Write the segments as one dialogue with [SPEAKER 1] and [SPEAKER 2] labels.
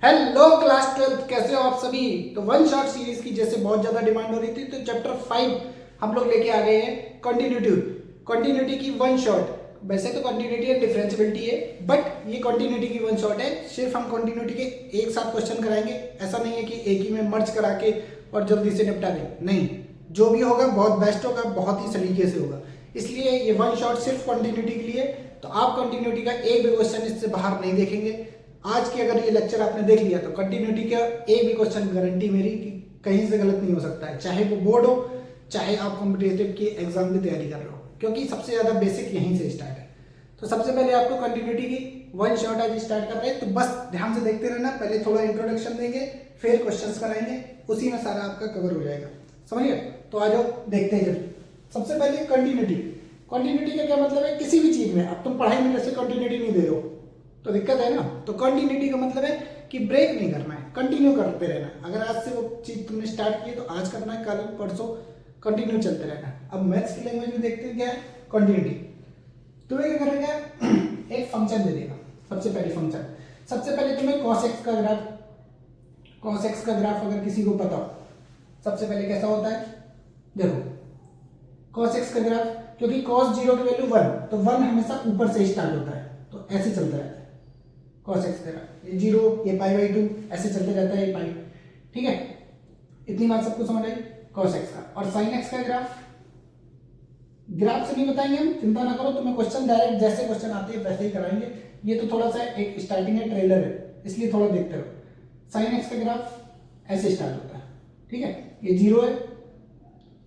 [SPEAKER 1] Hello class 12 कैसे हो आप सभी। तो वन शॉट सीरीज की जैसे बहुत ज्यादा डिमांड हो रही थी तो चैप्टर 5 हम लोग लेके आ गए हैं कंटिन्यूटी की वन शॉट। वैसे तो कंटिन्यूटी एंड डिफरेंशियबिलिटी है बट ये कंटिन्यूटी की वन शॉट है। सिर्फ हम कंटिन्यूटी के एक साथ क्वेश्चन कराएंगे, ऐसा नहीं है कि एक ही में मर्ज करा के और जल्दी से निपटा दें, नहीं, जो भी होगा बहुत बेस्ट होगा, बहुत ही सलीके से होगा। इसलिए ये वन शॉट सिर्फ कंटिन्यूटी के लिए। तो आप कंटिन्यूटी का एक भी क्वेश्चन इससे बाहर नहीं देखेंगे। आज की अगर ये लेक्चर आपने देख लिया तो कंटिन्यूटी का एक भी क्वेश्चन गारंटी मेरी कि कहीं से गलत नहीं हो सकता है, चाहे वो बोर्ड हो चाहे आप कॉम्पिटिटिव की एग्जाम की तैयारी कर रहे हो, क्योंकि सबसे ज्यादा बेसिक यहीं से स्टार्ट है। तो सबसे पहले आपको कंटिन्यूटी की वन शॉट आज स्टार्ट कर रहे हैं, तो बस ध्यान से देखते रहना। पहले थोड़ा इंट्रोडक्शन देंगे, फिर क्वेश्चंस कराएंगे, उसी में सारा आपका कवर हो जाएगा, समझिए। तो आ जाओ देखते हैं। सबसे पहले कंटिन्यूटी का क्या मतलब है? किसी भी चीज में अब तुम पढ़ाई में जैसे कंटिन्यूटी नहीं दे रहे हो तो दिक्कत है ना। तो कंटिन्यूटी का मतलब है कि ब्रेक नहीं करना है, कंटिन्यू करते रहना है। अगर आज से वो चीज तुमने स्टार्ट की है तो आज करना है, कल परसों कंटिन्यू चलते रहना है। अब मैथ्स की लैंग्वेज में देखते हैं क्या है कंटिन्यूटी। तो ये क्या करेगा, एक फंक्शन दे देगा। सबसे पहले तुम्हें cos x का ग्राफ अगर किसी को पता हो, सबसे पहले कैसा होता है, देखो cos x का ग्राफ, क्योंकि cos 0 की वैल्यू 1, तो 1 हमेशा ऊपर से स्टार्ट होता है, तो ऐसे चलता रहता है cos x का ग्राफ। ये 0, ये π/2 ऐसे चलते रहता है, ये पाई, ठीक है। इतनी बात सबको समझ आई cos x का। और sin x का ग्राफ से नहीं बताएंगे हम, चिंता ना करो, तुम्हें क्वेश्चन डायरेक्ट जैसे क्वेश्चन आते हैं वैसे ही कराएंगे। ये तो थोड़ा सा एक स्टार्टिंग है, ट्रेलर है, इसलिए थोड़ा देखते रहो। sin x का ग्राफ ऐसे स्टार्ट होता है, ठीक है। ये 0 है,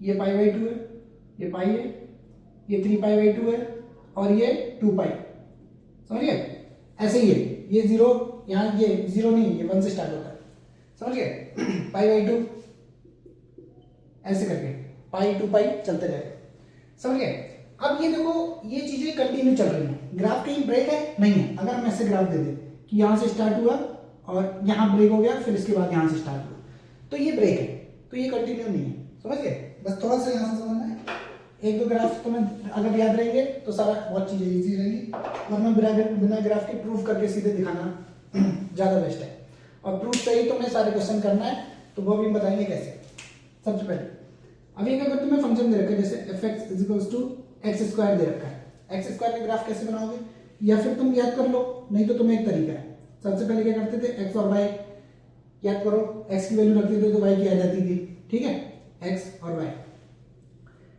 [SPEAKER 1] ये π/2 है, ये पाई है, ये 3π/2 है और ये 2π, समझिए। ऐसे ही है, ये 0 यहाँ, ये 0 नहीं, ये 1 से स्टार्ट होता है, समझिए। π/2 ऐसे करके पाई 2π चलते रहेगा, समझिए। अब ये देखो, ये चीजें कंटिन्यू चल रही हैं, ग्राफ कहीं ब्रेक है नहीं है। अगर हम ऐसे ग्राफ दे दें कि यहाँ से स्टार्ट हुआ और यहाँ ब्रेक हो गया, फिर इसके बाद यहाँ से स्टार्ट हुआ, तो ये ब्रेक है, तो ये कंटिन्यू नहीं है, समझ गए। बस थोड़ा सा यहाँ से समझना है। एक दो ग्राफ तुम्हें अगर याद रहेंगे तो सारा बहुत चीजें इजी रहेंगी, वरना बिना ग्राफ के प्रूफ करके सीधे दिखाना ज्यादा बेस्ट है। और प्रूफ सही तुम्हें सारे क्वेश्चन करना है, तो वो भी बताएंगे कैसे। सबसे पहले अभी अगर तुम्हें फंक्शन दे रखा है, जैसे fx = x² दे रखा है, x² का ग्राफ कैसे बनाओगे, या फिर तुम याद कर लो, नहीं तो तुम्हें एक तरीका है। सबसे पहले क्या करते थे, x और y याद करो, x की वैल्यू रखते थे तो y की आ जाती थी, ठीक है। x और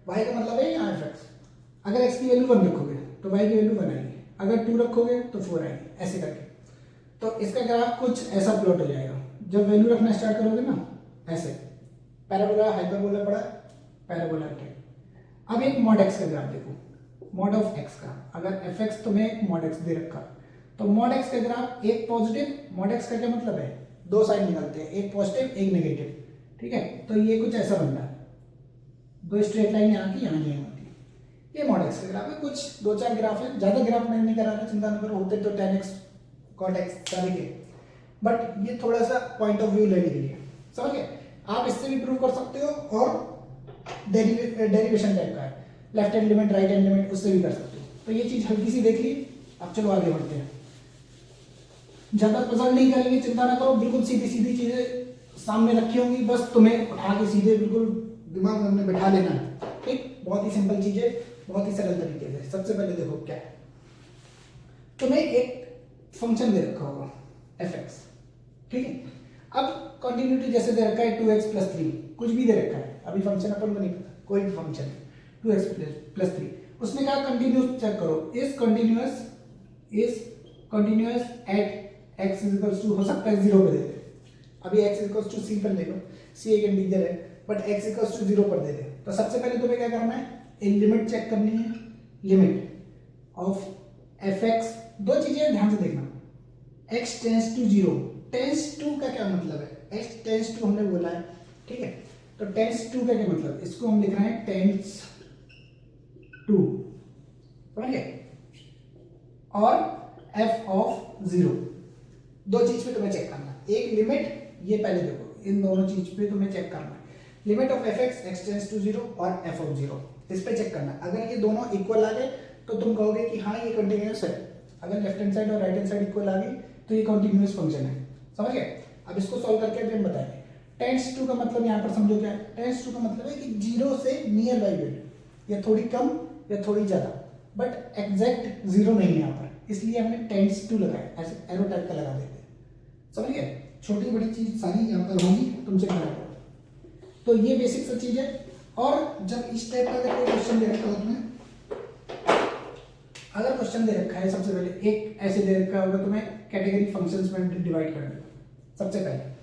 [SPEAKER 1] y का मतलब है यहाँ fx। अगर x की वैल्यू 1 रखोगे तो y की वैल्यू 1 आएगी, अगर 2 रखोगे तो 4 आएगी, ऐसे करके। तो इसका ग्राफ कुछ ऐसा प्लॉट हो जाएगा जब वैल्यू रखना स्टार्ट करोगे ना, ऐसे पैराबोला, हाइपरबोला पड़ा, पैराबोला के। अब एक mod x का ग्राफ देखो, mod ऑफ x का, अगर fx तुम्हें mod x दे रखा तो mod x का ग्राफ एक पॉजिटिव, mod x का क्या मतलब है, दो साइड निकलते हैं, एक पॉजिटिव एक नेगेटिव, ठीक है। तो ये कुछ ऐसा बन रहा है, दो स्ट्रेट लाइन यहाँ की यहाँ नहीं होती, ये mod x का ग्राफ है। कुछ दो चार ग्राफ है, ज्यादा ग्राफ मैं नहीं करा रहा, चिंता न करो, होते तो tan x cot x सारे के, बट ये थोड़ा सा पॉइंट ऑफ व्यू लेने के लिए, समझ गए। आप इससे भी प्रूव कर सकते हो, और डेरिवेशन टाइप का है, left hand limit right hand limit, उससे भी कर सकते हो। तो ये चीज हल्की सी देख ली। अब चलो आगे बढ़ते हैं, ज्यादा पसंद नहीं करेंगे, चिंता ना करो, बिल्कुल सीधी सीधी चीजें सामने रखी होंगी, बस तुम्हें उठा के सीधे बिल्कुल दिमाग में बिठा लेना है, ठीक। बहुत ही सिंपल चीज है, बहुत ही सरल तरीके से। सबसे पहले देखो क्या है, तुम्हें एक फंक्शन दे रखा होगा fx, ठीक है। अब कंटिन्यूटी जैसे दे रखा है 2x + 3, कुछ भी दे रखा है, अभी फंक्शन अपन को नहीं पता, कोई भी फंक्शन है 2x + 3, उसमें क्या कंटिन्यूस चेक करो, इज कंटिन्यूअस एट x = हो सकता है 0 पे दे दे। अभी x = c पर ले लो, c एक इंटीजर है, बट x = 0 पर दे दे। तो सबसे पहले तुम्हें क्या करना है, एक लिमिट चेक करनी है, लिमिट ऑफ fx। दो चीजें ध्यान से देखना, x tends to 0, tends to का क्या मतलब है, x टेंड्स टू हमने बोला है, ठीक है। तो टेंड्स टू का क्या मतलब, इसको हम लिख रहे हैं टेंड्स टू, समझिए। और f ऑफ 0, दो चीज पे तुम्हें चेक करना है, एक लिमिट, ये पहले देखो, इन दोनों चीज पे तुम्हें चेक करना है, limit of fx x tends to 0 और f ऑफ 0, इस पे चेक करना है। अगर ये दोनों इक्वल आ गए तो तुम कहोगे कि हाँ ये कंटिन्यूअस है, अगर लेफ्ट हैंड साइड और राइट हैंड साइड इक्वल आ गई तो ये कंटिन्यूअस फंक्शन है, समझ गए। अब इसको सॉल्व करके अभी हम बताएंगे। टेंड्स टू का मतलब यहाँ पर समझो क्या है। टेंड्स टू का मतलब है कि जीरो से नियर बाई वैल्यू, या थोड़ी कम या थोड़ी ज्यादा, बट एग्जैक्ट जीरो नहीं है यहाँ पर, इसलिए हमने टेंड्स टू लगाया, ऐसे एरो टाइप का लगा देते हैं। समझ गए। छोटी बड़ी चीज सारी यहाँ पर होगी, तुमसे कराएगा। तो ये बेसिक सा चीज है। और जब इस टाइप का अगर कोई क्वेश्चन दे रखा हो तुम्हें, अगर क्वेश्चन दे रखा है, सबसे पहले एक ऐसे दे रखा होगा तुम्हें, कैटेगरी फंक्शंस में डिवाइड कर देगा। सबसे पहले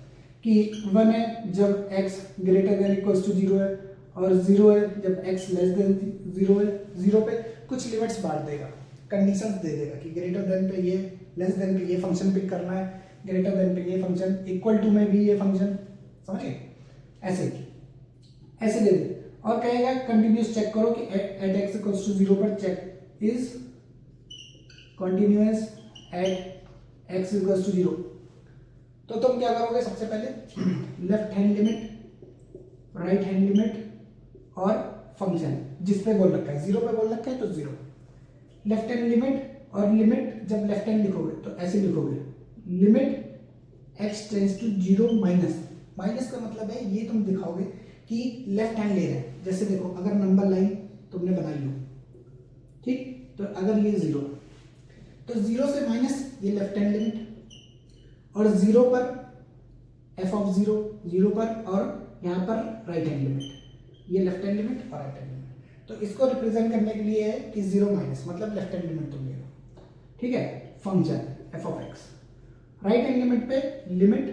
[SPEAKER 1] कि 1 है जब x greater than equals to 0 है, और 0 है जब x लेस देन 0 है। 0 पे कुछ लिमिट्स बांट देगा, कंडीशंस दे देगा कि ग्रेटर देन पे ये, लेस देन पे ये फंक्शन पिक करना है, ग्रेटर देन पे ये फंक्शन, इक्वल टू में भी ये फंक्शन। समझे, ऐसे ऐसे दे दे। और कहेगा कंटिन्यूस चेक करो कि एट x इक्वल्स टू 0 पर check is continuous at x equals to 0। तो तुम क्या करोगे, सबसे पहले left hand limit, right hand limit और फंक्शन जिस पे बोल रखा है, 0 पे बोल रखा है तो 0। लेफ्ट हैंड लिमिट और लिमिट जब लेफ्ट हैंड लिखोगे तो ऐसे लिखोगे, limit x tends to 0 minus. Minus का मतलब है ये तुम दिखाओगे कि लेफ्ट हैंड ले रहे हैं। जैसे देखो, अगर नंबर लाइन तुमने बनाई हो, ठीक, तो अगर ये 0 तो 0 से माइनस ये लेफ्ट हैंड लिमिट, और 0 पर f ऑफ 0, 0 पर, और यहाँ पर राइट हैंड लिमिट, ये लेफ्ट हैंड लिमिट और राइट हैंड लिमिट। तो इसको रिप्रेजेंट करने के लिए है कि 0 माइनस मतलब लेफ्ट हैंड लिमिट तुम ले लो, ठीक है, function f of x। Right hand limit पे limit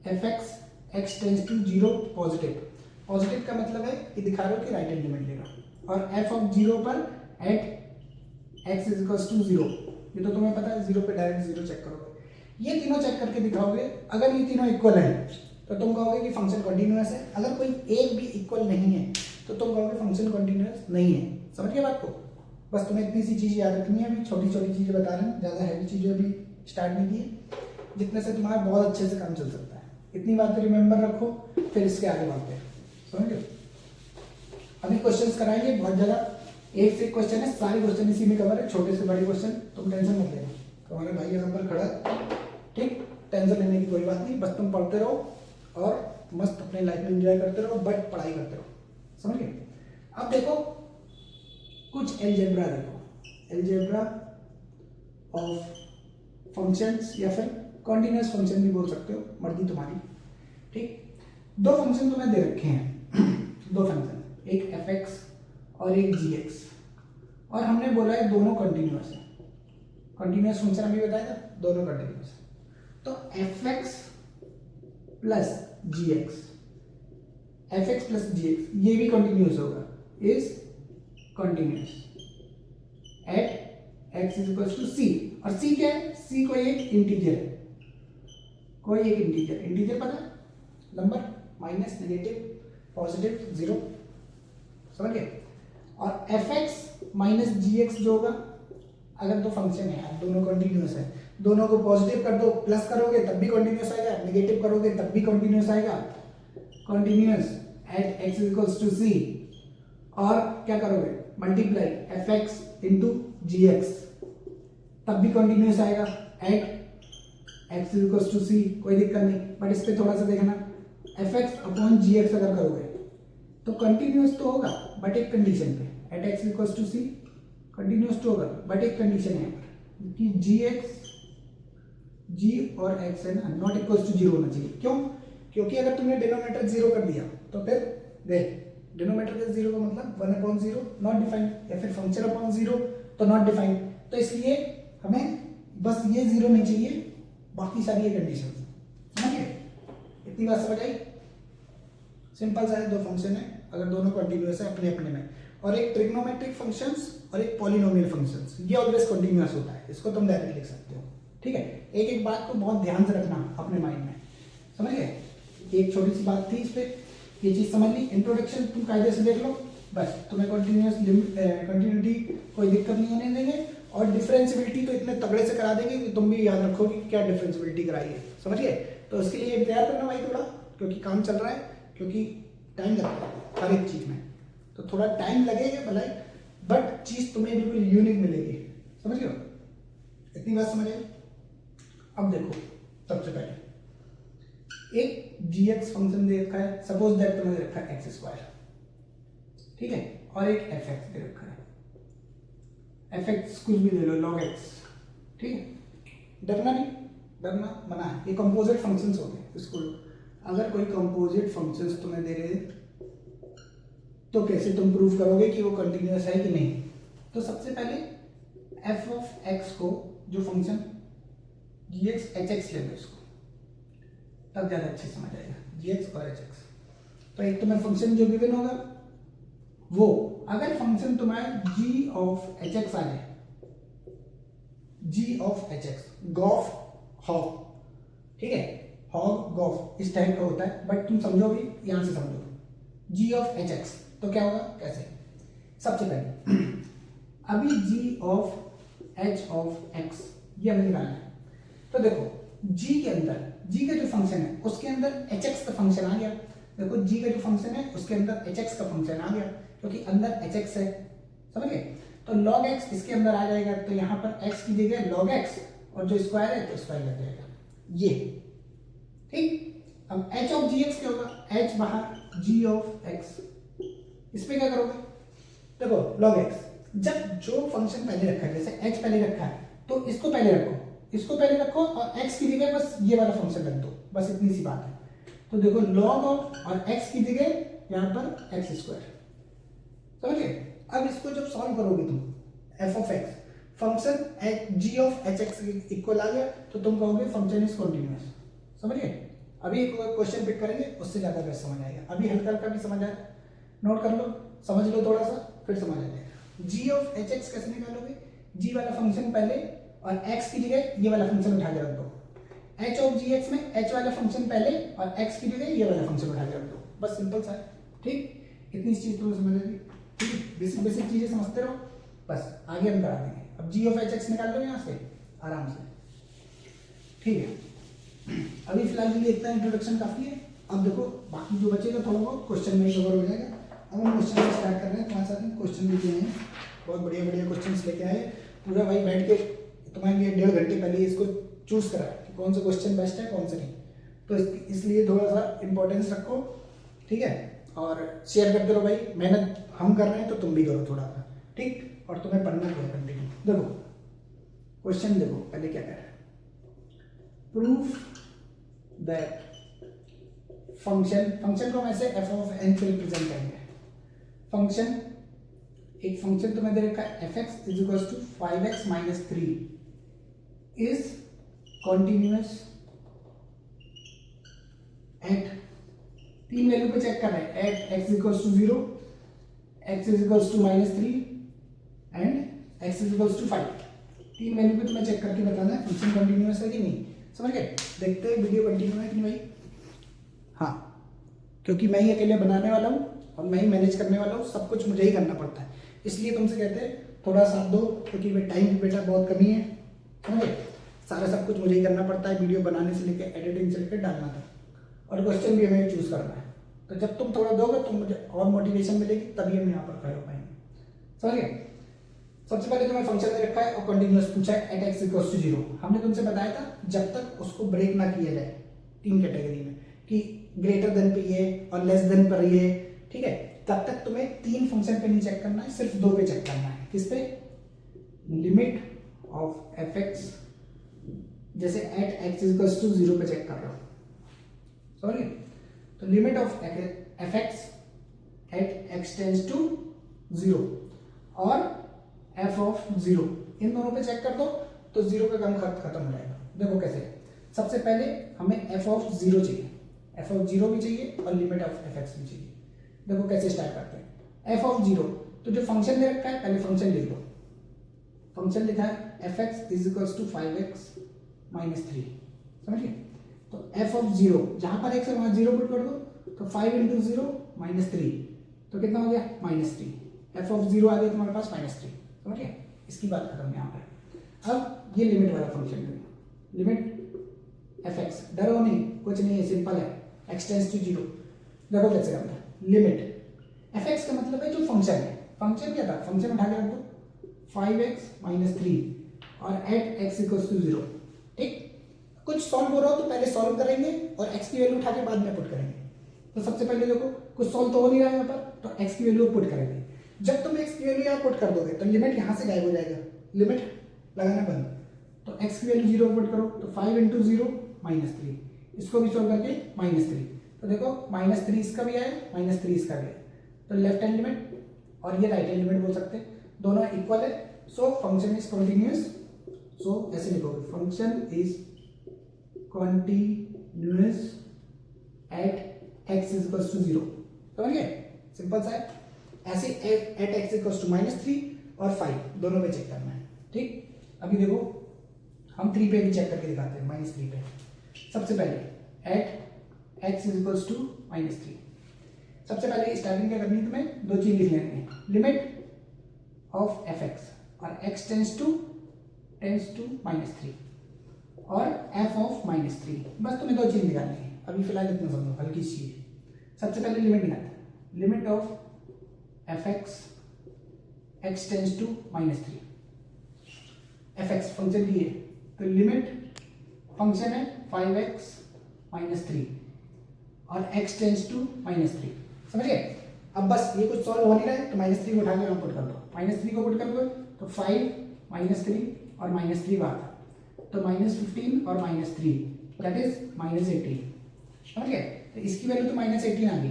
[SPEAKER 1] fx x tends to 0 positive. Positive का मतलब है कि दिखा रहे हो कि राइट हैंड लिमिट लेगा, और f ऑफ 0 पर at x is equals to 0। ये तो तुम्हें पता है, 0 पे डायरेक्ट 0 चेक करोगे। ये तीनों चेक करके दिखाओगे। अगर ये तीनों इक्वल है तो तुम कहोगे कि फंक्शन कंटीन्यूअस है। अगर कोई एक भी इक्वल नहीं है तो तुम कहोगे फंक्शन कंटीन्यूअस नहीं है। समझ गए बात को। बस तुम्हें इतनी सी चीज याद रखनी है। अभी छोटी छोटी चीजें बता रहे हैं, ज्यादा हैवी चीजें अभी स्टार्ट नहीं की है, जितने से तुम्हारा बहुत अच्छे से काम चल सकता है। इतनी बातें रिमेंबर रखो, फिर इसके आगे बढ़ते हैं। समझ गए। अभी क्वेश्चंस कराएंगे बहुत ज्यादा, एक से एक क्वेश्चन है, सारे क्वेश्चन इसी में कवर है, छोटे से बड़े क्वेश्चन। तुम टेंशन मत लेना, तुम्हारे भाई यहाँ पर खड़ा है, ठीक, टेंशन लेने की कोई बात नहीं। बस तुम पढ़ते रहो और मस्त अपने लाइफ में एंजॉय करते रहो, बट पढ़ाई करते रहो। समझ गए। अब देखो कुछ एलजेब्रा, देखो एलजेब्रा ऑफ फंक्शंस, या फिर कॉन्टिन्यूअस फंक्शन भी बोल सकते हो, मर्जी तुम्हारी, ठीक। दो फंक्शन तुम्हें दे रखे हैं, दो फंक्शन, एक fx और एक gx, और हमने बोला है दोनों कंटिन्यूअस है। कंटिन्यूअस फंक्शन अभी बताया था, दोनों कंटिन्यूअस है। तो fx plus gx, fx plus gx ये भी कंटिन्यूअस होगा, is continuous at x is equal to c। और c क्या है, c कोई एक इंटीजर है, कोई एक इंटीजर। इंटीजर पता है, नंबर, माइनस, नेगेटिव, पॉजिटिव, 0। समझ गए। और fx माइनस gx जो होगा, अगर दो फंक्शन है, दोनों कंटिन्यूअस है, दोनों को पॉजिटिव कर दो, प्लस करोगे तब भी कंटिन्यूअस आएगा, नेगेटिव करोगे तब भी कंटिन्यूअस आएगा। Continuous at x equals to c, और क्या करोगे, मल्टीप्लाई fx इंटू gx, तब भी कंटिन्यूअस आएगा at x equals to c। कोई दिक्कत नहीं, बट इस पे थोड़ा सा देखना, fx अपॉन gx अगर करोगे तो कंटिन्यूअस तो होगा, बट एक कंडीशन पे, at x equals to c continuous तो होगा, बट एक कंडीशन है कि gx, g और x है ना, नॉट इक्वल्स टू 0 होना चाहिए। क्यों? क्योंकि अगर तुमने डिनोमिनेटर 0 कर दिया तो फिर देख, डिनोमिनेटर के 0 का मतलब 1 अपॉन 0 नॉट डिफाइंड, या फिर फंक्शन अपॉन 0 तो नॉट डिफाइंड। तो इसलिए हमें बस ये 0 नहीं चाहिए, बाकी सारी ये कंडीशन। समझिए, इतनी बात समझ आई। सिंपल सा है, दो फंक्शन है, अगर दोनों कंटिन्यूअस है अपने अपने में, और एक ट्रिग्नोमेट्रिक फंक्शंस और एक पॉलिनोमियल फंक्शंस, ये ऑलवेज कंटिन्यूअस होता है, इसको तुम डायरेक्ट लिख सकते हो। ठीक है, एक एक बात को बहुत ध्यान से रखना अपने माइंड में। समझ गए। एक छोटी सी बात थी इस पे, ये चीज समझ ली। इंट्रोडक्शन तुम कायदे से देख लो, बस तुम्हें कंटिन्यूटी कोई दिक्कत नहीं होने देंगे, और डिफरेंशियबिलिटी तो इतने तगड़े से करा देंगे कि तुम भी याद रखोगे कि क्या डिफरेंशियबिलिटी कराई है। समझ गए। तो उसके लिए तैयार करना भाई थोड़ा, क्योंकि काम चल रहा है, क्योंकि टाइम लगता है हर एक चीज में, तो थोड़ा टाइम लगेगा भलाई, बट चीज तुम्हें बिल्कुल यूनिक मिलेगी। समझ गए। इतनी बात समझ आई। अब देखो सबसे पहले एक gx फंक्शन दे रखा है, सपोज दैट तुम्हें दे रखा है एक्स स्क्वायर, ठीक है, और एक एफ एक्स दे रखा है, एफ एक्स कुछ भी दे लो, log x, ठीक है। डरना नहीं, डरना मना है, ये कंपोजिट फंक्शंस हो गए। इसको अगर कोई कंपोजिट फंक्शंस तुम्हें दे रहे तो कैसे तुम प्रूव करोगे कि वो कंटिन्यूअस है कि नहीं? तो सबसे पहले एफ ऑफ एक्स को जो फंक्शन जी एक्स एच एक्स ले लो इसको, तब ज़्यादा अच्छे समझ आएगा, जी एक्स और एच एक्स। तो एक तुम्हें फंक्शन जो गिवन होगा वो, अगर फंक्शन तुम्हारा जी ऑफ एच एक्स आ जाए, G of H X, gof hof, ठीक है, हॉग गॉफ इस टाइप का होता है, बट तुम समझोगे यहां से समझोगे जी ऑफ एच एक्स, तो क्या होगा कैसे? सबसे पहले अभी जी ऑफ एच ऑफ एक्स ये हमें निकालना है। तो देखो g के अंदर, g का जो फंक्शन है उसके अंदर hx का फंक्शन आ गया। देखो g का जो फंक्शन है उसके अंदर hx का फंक्शन आ गया, क्योंकि अंदर hx है, समझ गए? तो log x इसके अंदर आ जाएगा, तो यहाँ पर x की जगह log x और जो स्क्वायर है तो स्क्वायर लग जाएगा ये, ठीक। अब h ऑफ gx क्या होगा? h बाहर g ऑफ x, इस पे क्या करोगे? देखो log x, जब जो फंक्शन पहले रखा है, जैसे h पहले रखा है तो इसको पहले रखो, इसको पहले रखो और x की जगह बस ये वाला फंक्शन रख दो, बस इतनी सी बात है। तो देखो log ऑफ और x की जगह यहाँ पर x स्क्वायर, समझिए? अब इसको जब सॉल्व करोगे तुम f of x, function g of H X equal आ गया, तो तुम कहोगे फंक्शन इज कंटिन्यूअस, समझिए? अभी एक क्वेश्चन पिक करेंगे, उससे ज्यादा बेस्ट समझ आएगा। अभी हल्का हल्का भी समझ आया, नोट कर लो, समझ लो थोड़ा सा, फिर समझ आ जाएगा। g ऑफ एच एक्स कैसे निकालोगे? g वाला फंक्शन पहले और x की जगह ये वाला फंक्शन उठा के रख दो, h ऑफ जी एक्स में h वाला फंक्शन पहले और x की जगह ये वाला फंक्शन उठा के रख दो, बस सिंपल सा है, ठीक। इतनी चीज तुम्हें समझ लेगी, ठीक, बेसिक बेसिक चीजें समझते रहो, बस आगे हम करा देंगे। अब g ऑफ एच एक्स निकाल लो यहाँ से आराम से, ठीक है। अभी फिलहाल के लिए इतना इंट्रोडक्शन काफी है। अब देखो बाकी जो बचेगा थोड़ा बहुत क्वेश्चन में कवर हो जाएगा। अब हम क्वेश्चन से स्टार्ट कर रहे हैं, तुम्हारे साथ में क्वेश्चन लेके आए हैं, बहुत बढ़िया बढ़िया क्वेश्चन लेके आए, पूरा भाई बैठ के तुम्हारे लिए 1.5 घंटे पहले इसको चूज करा कि कौन सा क्वेश्चन बेस्ट है कौन सा नहीं, तो इसलिए थोड़ा सा इंपॉर्टेंस रखो, ठीक है, और शेयर करते रहो भाई, मेहनत हम कर रहे हैं तो तुम भी करो थोड़ा सा, ठीक, और तुम्हें पढ़ना पड़ेगा कंटिन्यू। देखो क्वेश्चन देखो पहले क्या कह रहा है, प्रूफ दैट फंक्शन को हम ऐसे एफ ऑफ एन से रिप्रेजेंट करेंगे। फंक्शन, एक फंक्शन तुम्हें दे रखा है F X is equal to 5x minus 3 is continuous at, तीन वैल्यू पे चेक कर रहे हैं, at X equal to 0, X is equal to minus 3 and X is equal to 5। तीन वैल्यू पे तुम्हें चेक करके बताना है फंक्शन कंटिन्यूअस है कि नहीं, समझ गए? देखते हैं वीडियो कंटिन्यू है कि नहीं भाई। हाँ, क्योंकि मैं ही अकेले बनाने वाला हूँ और मैं ही मैनेज करने वाला हूँ, सब कुछ मुझे ही करना पड़ता है, इसलिए तुमसे कहते हैं थोड़ा साथ दो, क्योंकि टाइम की बेटा बहुत कमी है, समझे? सारा सब कुछ मुझे ही करना पड़ता है, वीडियो बनाने से लेकर एडिटिंग से लेकर डालना तक, और क्वेश्चन भी हमें चूज करना है। तो जब तुम थोड़ा दोगे तो मुझे और मोटिवेशन मिलेगी, तभी हम यहाँ पर खड़े हो पाएंगे, समझिए? सबसे पहले तुम्हें फंक्शन में रखा है और कंटिन्यूअस पूछा है एट एक्स इक्वल टू 0। हमने तुमसे बताया था जब तक उसको ब्रेक ना किया जाए तीन कैटेगरी में, कि ग्रेटर देन पे ये और लेस देन पर ये, ठीक है, तब तक तुम्हें तीन फंक्शन पे नहीं चेक करना है, सिर्फ दो पे चेक करना है। किस पे? लिमिट ऑफ एफ एक्स, जैसे एट एक्स इक्वल टू 0 पे चेक कर रहा हूं, सॉरी, तो limit of F X at X tends to 0 और एफ ऑफ 0, इन दोनों पे चेक कर दो तो 0 का काम खत्म हो जाएगा। देखो कैसे, सबसे पहले हमें एफ ऑफ 0 चाहिए, एफ ऑफ 0 भी चाहिए और लिमिट ऑफ एफ एक्स भी चाहिए। देखो कैसे स्टार्ट करते हैं। एफ ऑफ 0, तो जो फंक्शन दे रखा है पहले फंक्शन लिख लो, फंक्शन लिखा है F X is equal to 5x minus 3, समझिए? तो एफ ऑफ 0, जहां पर x है वहां 0 पुट कर दो, तो 5 इंटू 0 माइनस 3, तो कितना हो गया? माइनस 3। एफ ऑफ 0 आ गया तुम्हारे पास माइनस 3, समझिए? इसकी बात खत्म यहाँ पर। अब ये लिमिट वाला फंक्शन है, लिमिट एफ एक्स, डरो नहीं, कुछ नहीं है, सिंपल है, एक्स टेंड्स टू 0। देखो कैसे करना है, लिमिट एफ एक्स का मतलब है जो फंक्शन है, फंक्शन क्या था, फंक्शन उठा के रख दो 5x माइनस 3 और एट एक्स इक्वल टू 0, ठीक। कुछ सॉल्व हो रहा हो तो पहले सॉल्व करेंगे और x की वैल्यू उठा के बाद में पुट करेंगे। तो सबसे पहले देखो कुछ सॉल्व तो हो नहीं रहा है यहाँ पर, तो x की वैल्यू पुट करेंगे। जब तुम x की वैल्यू यहाँ पुट कर दोगे तो लिमिट यहाँ से गायब हो जाएगा, लिमिट लगाना बंद। तो x की वैल्यू 0 पुट करो तो 5 × 0 -3, इसको भी सॉल्व करके -3। तो देखो -3 इसका भी आया, -3 इसका भी आया। तो लेफ्ट हैंड लिमिट और ये राइट हैंड लिमिट बोल सकते हैं, दोनों इक्वल है। So function is continuous. So ऐसे लिखोगे function is continuous at x = 0। समझ गए, सिंपल सा है। ऐसे एट x = -3 और 5 दोनों पे चेक करना है। ठीक, अभी देखो हम 3 पे भी चेक करके दिखाते हैं, -3 पे। सबसे पहले एट x = -3। सबसे पहले स्टार्टिंग क्या करनी है तुम्हें, दो चीज लिख लेनी है, लिमिट ऑफ fx और x टेंस टू -3 और f ऑफ -3। बस तुम्हें दो चीज निकालनी है। अभी फिलहाल इतना समझो, हल्की सी है। सबसे पहले लिमिट निकालना है, limit of fx x tends to -3। fx function की है तो लिमिट फंक्शन है 5x -3 और x टेंस टू -3। समझ गए। अब बस ये कुछ सॉल्व हो नहीं रहा है तो -3 को उठा के यहाँ पुट कर दो। -3 को पुट कर दो तो 5 -3 और -3 बात, तो -15 और -3 दैट इज -18। समझ गए। तो इसकी वैल्यू तो -18 आ गई,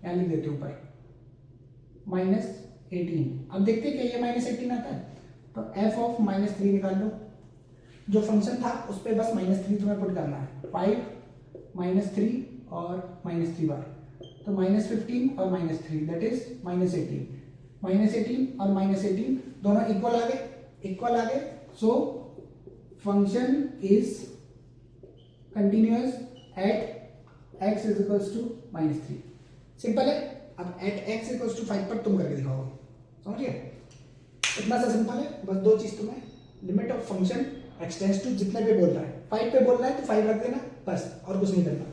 [SPEAKER 1] यहाँ लिख देते ऊपर -18। अब देखते क्या ये -18 आता है, तो f ऑफ -3 निकाल लो। जो फंक्शन था उस पर बस -3 तुम्हें पुट करना है, 5 -3 और -3 बार, तो -15 और -3 दैट इज -18। -18 और -18 दोनों इक्वल आ गए। सो function is continuous at x = -3। Simple है। अब एट x = 5 पर तुम करके दिखाओगे। समझिए, इतना सा सिंपल है। बस दो चीज तुम्हें, limit of function x tends to जितने पे बोल रहा है, 5 पे बोल रहा है तो 5 रख देना बस, और कुछ नहीं करना।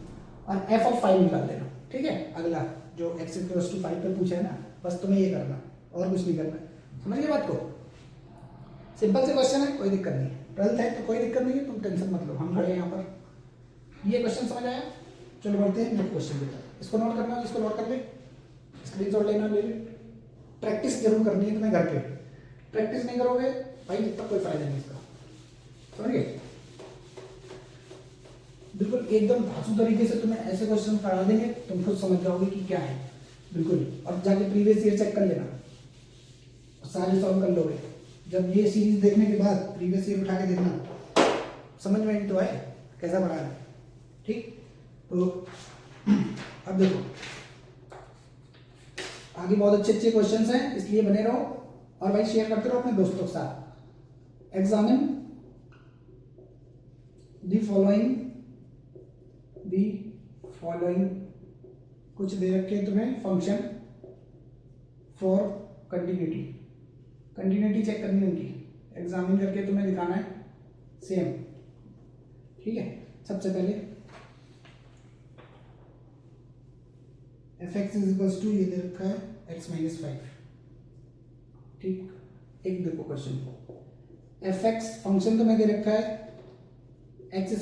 [SPEAKER 1] और f ऑफ 5 निकाल देना। ठीक है, अगला जो x = 5 पे पूछा है ना, बस तुम्हें ये करना और कुछ नहीं करना। समझ गए बात को। सिंपल से क्वेश्चन है, कोई दिक्कत नहीं है। 12th है तो कोई दिक्कत नहीं है, तुम टेंशन मत लो, हम खड़े हैं यहाँ पर। ये क्वेश्चन समझ आया। चलो बढ़ते हैं नेक्स्ट क्वेश्चन पे। इसको नोट करना, जिसको नोट कर ले स्क्रीनशॉट लेना, ले ले। प्रैक्टिस जरूर करनी है तुम्हें घर पे। प्रैक्टिस नहीं करोगे भाई तब कोई फायदा नहीं इसका। समझिए, बिल्कुल एकदम धांसू तरीके से तुम्हें ऐसे क्वेश्चन करा देंगे, तुम खुद समझ जाओगे कि क्या है। बिल्कुल, और जाके प्रीवियस ईयर चेक कर लेना, सारे सॉल्व कर लोगे। जब ये सीरीज देखने के बाद प्रीवियस ईयर उठा के देखना, समझ में नहीं तो आए कैसा पढ़ा है। ठीक, तो अब देखो आगे बहुत अच्छे अच्छे क्वेश्चंस हैं, इसलिए बने रहो और भाई शेयर करते रहो अपने दोस्तों के साथ। एग्जामिन दी फॉलोइंग कुछ दे रखे तुम्हें फंक्शन फॉर कंटिन्यूटी चेक करनी है उनकी, एग्जामिन करके तुम्हें दिखाना है सेम। ठीक है, सबसे पहले fx = ये दे रखा है x - 5। ठीक, एक देखो क्वेश्चन, fx फंक्शन तुम्हें दे रखा है x²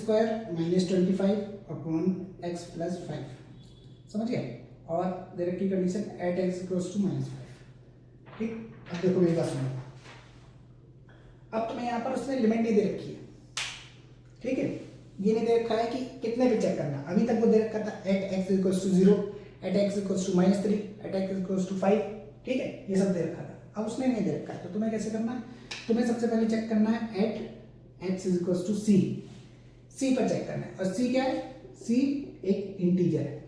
[SPEAKER 1] -25 अपॉन x + 5। समझ गए। और दे रखी कंडीशन एट x = -5। ठीक, अब देखो मेरी बात सुनो। अब तुम्हें यहाँ पर उसने लिमिट नहीं दे रखी है। ठीक है, ये नहीं दे रखा है कि कितने पे चेक करना। अभी तक वो दे रखा था at x = 0, at x = -3, at x = 5। ठीक है, ये सब दे रखा था। अब उसने नहीं दे रखा है तो तुम्हें कैसे करना है, तुम्हें सबसे पहले चेक करना है एट x = c पर चेक करना है। और c क्या है, c एक इंटीजर है,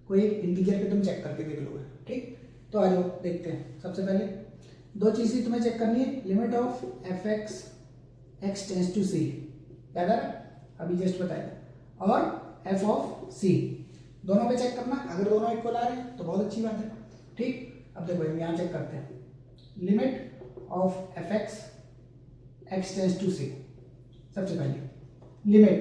[SPEAKER 1] कोई एक इंटीजर पे तुम चेक करके देख लोगे। ठीक, तो आ जाओ देखते हैं। सबसे पहले दो चीजें तुम्हें चेक करनी है, limit of fx x tends to c, याद आ रहा, अभी जस्ट बताया, और f ऑफ c, दोनों पे चेक करना। अगर दोनों इक्वल आ रहे हैं तो बहुत अच्छी बात है। ठीक, अब देखो हम यहाँ चेक करते हैं, limit of fx x tends to c। सबसे पहले limit